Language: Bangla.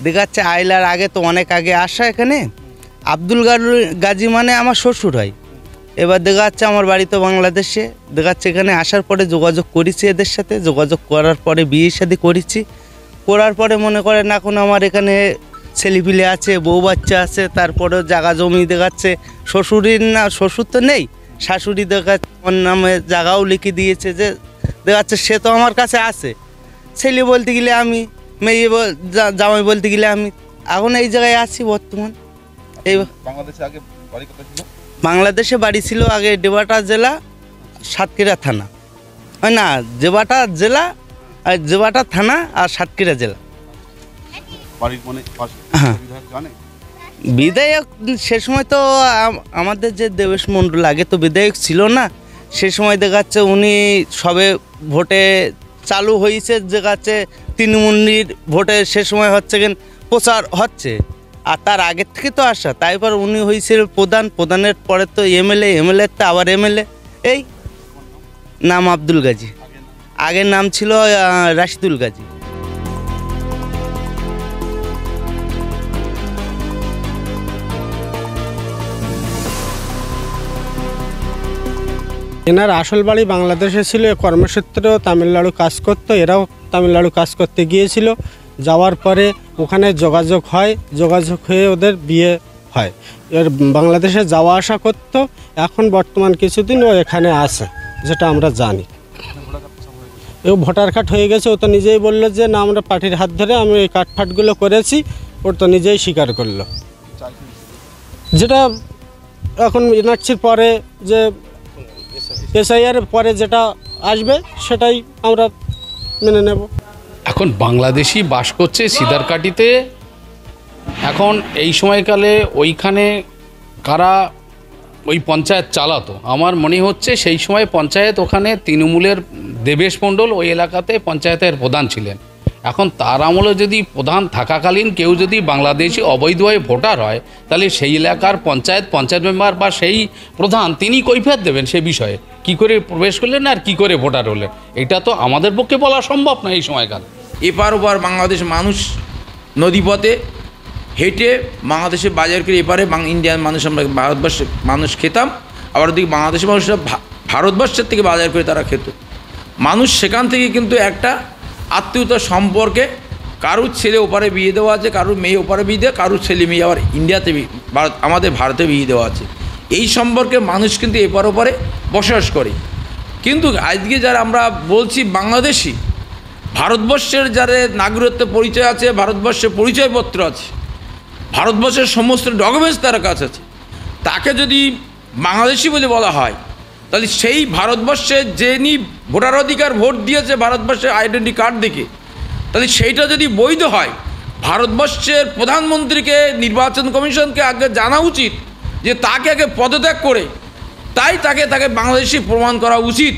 দেখা যাচ্ছে আইলার আগে তো অনেক আগে আসা এখানে আব্দুল গাজী মানে আমার শ্বশুর হয়। এবার দেখা যাচ্ছে আমার বাড়ি তো বাংলাদেশে, দেখা যাচ্ছে এখানে আসার পরে যোগাযোগ করেছি এদের সাথে, যোগাযোগ করার পরে বিয়ে শাদী করেছি, করার পরে মনে করেন এখন আমার এখানে ছেলেপিলে আছে, বউ বাচ্চা আছে, তারপরে জায়গা জমি দেখাচ্ছে শ্বশুরের না, শ্বশুর তো নেই, শাশুড়ি দেখাচ্ছে আমার নামে জায়গাও লিখে দিয়েছে, যে দেখাচ্ছে সে তো আমার কাছে আছে, ছেলে বলতে গেলে আমি, মেয়ে জামাই বলতে গেলে আমি, এখন এই জায়গায় আছি বর্তমান। এই বাংলাদেশে আগে বাড়ি কোথায় ছিল? বাংলাদেশে বাড়ি ছিল আগে দেবাটা জেলা, সাতক্ষীরা থানা, হয় না, দেবাটা জেলা আর দেবাটা থানা আর সাতক্ষীরা জেলা। বাড়ির মানে হ্যাঁ, জানে বিধায়ক সে সময় তো আমাদের যে দেবেশ মণ্ডল আগে তো বিধায়ক ছিল না, সে সময় দেখাচ্ছে উনি সবে ভোটে চালু হয়েছে, দেখাচ্ছে তৃণমূলের ভোটে সে সময় হচ্ছে কেন প্রচার হচ্ছে, আর তার আগের থেকে তো আসা, তারপর উনি হয়েছিল প্রধান, প্রধানের পরে তো এমএলএ তো আবার এমএলএ, এই নাম আব্দুল গাজী, আগের নাম ছিল রাশিদুল গাজী। এনার আসল বাড়ি বাংলাদেশে ছিল, কর্মসূত্রেও তামিলনাড়ু কাজ করতো, এরাও তামিলনাড়ু কাজ করতে গিয়েছিল, যাওয়ার পরে ওখানে যোগাযোগ হয়, যোগাযোগ হয়ে ওদের বিয়ে হয়, এর বাংলাদেশে যাওয়া আসা করতো, এখন বর্তমান কিছুদিন ও এখানে আছে যেটা আমরা জানি। ও ভোটার কার্ড হয়ে গেছে, ও তো নিজেই বললো যে না আমরা পার্টির হাত ধরে আমি এই কার্ডফাটগুলো করেছি, ওর তো নিজেই স্বীকার করলো, যেটা এখন এনআরসির পরে যে এসআইআর পরে যেটা আসবে সেটাই আমরা মেনে নেব। এখন বাংলাদেশি বাস করছে সিদারকাঠিতে, এখন এই সময়কালে ওইখানে কারা ওই পঞ্চায়েত চালাতো, আমার মনে হচ্ছে সেই সময় পঞ্চায়েত ওখানে তৃণমূলের দেবেশ মণ্ডল ওই এলাকাতে পঞ্চায়েতের প্রধান ছিলেন। এখন তার আমলে যদি প্রধান থাকাকালীন কেউ যদি বাংলাদেশি অবৈধভাবে ভোটার হয়, তাহলে সেই এলাকার পঞ্চায়েত মেম্বার বা সেই প্রধান তিনি কৈফিয়ত দেবেন সে বিষয়ে, কি করে প্রবেশ করলেন আর কি করে ভোটার হলেন, এটা তো আমাদের পক্ষে বলা সম্ভব না এই সময়কাল। এপার ওপার বাংলাদেশ মানুষ নদীপথে হেঁটে বাংলাদেশে বাজার করে এপারে ইন্ডিয়ান মানুষ, আমরা ভারতবর্ষের মানুষ খেতাম, আবার ওদিকে বাংলাদেশের মানুষরা ভারতবর্ষের থেকে বাজার করে তারা খেত। মানুষ সেখান থেকে কিন্তু একটা আত্মীয়তার সম্পর্কে, কারুর ছেলে ওপারে বিয়ে দেওয়া আছে, কারুর মেয়ে ওপারে বিয়ে দেওয়া, কারুর ছেলে মেয়ে আবার ইন্ডিয়াতে আমাদের ভারতে বিয়ে দেওয়া আছে, এই সম্পর্কে মানুষ কিন্তু এপার ওপারে বসবাস করে। কিন্তু আজকে যারা আমরা বলছি বাংলাদেশি, ভারতবর্ষের যারা নাগরিকত্ব পরিচয় আছে, ভারতবর্ষের পরিচয়পত্র আছে, ভারতবর্ষের সমস্ত ডকুমেন্টস তার কাছে আছে, তাকে যদি বাংলাদেশি বলে বলা হয়, তাহলে সেই ভারতবর্ষে যিনি ভোটার অধিকার ভোট দিয়েছে ভারতবর্ষের আইডেন্টি কার্ড দেখে, তাহলে সেইটা যদি বৈধ হয়, ভারতবর্ষের প্রধানমন্ত্রীকে, নির্বাচন কমিশনকে আগে জানা উচিত যে তাকে আগে পদত্যাগ করে তাকে বাংলাদেশি প্রমাণ করা উচিত।